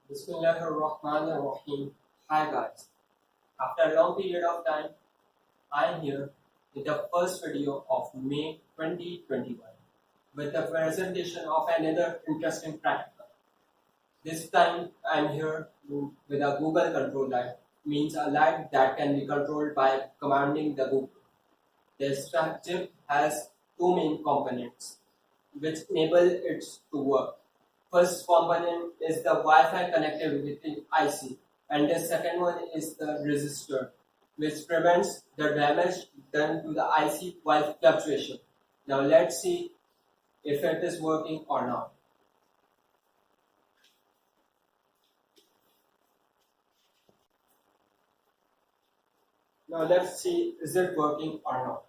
Bismillahirrahmanirrahim. Hi guys. After a long period of time, I am here with the first video of May 2021 with the presentation of another interesting practical. This time I am here with a Google control light, means a light that can be controlled by commanding the Google. This chip has two main components which enable it to work. First component is the Wi-Fi connectivity IC, and the second one is the resistor, which prevents the damage done to the IC while fluctuation. Now let's see if it is working or not. Now let's see is it working or not.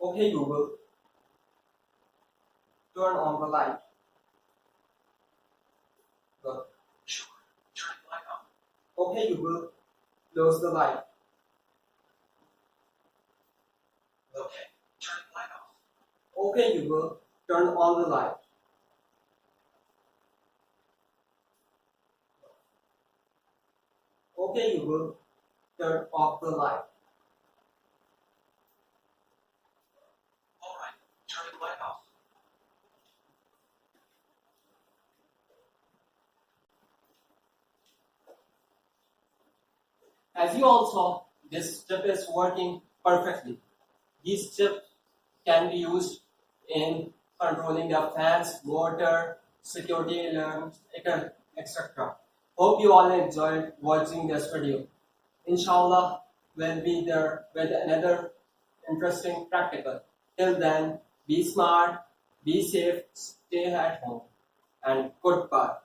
Okay Google, turn on the light. Look. Sure. Turn the light on. Okay Google, close the light. Okay. Turn the light off. Okay Google, turn on the light. Okay Google, turn off the light. Alright. Turn the light off. As you all saw, this chip is working perfectly. These chips can be used in controlling the fans, motor, security alarms, etc. Hope you all enjoyed watching this video. Inshallah, we'll be there with another interesting practical. Till then, be smart, be safe, stay at home, and goodbye.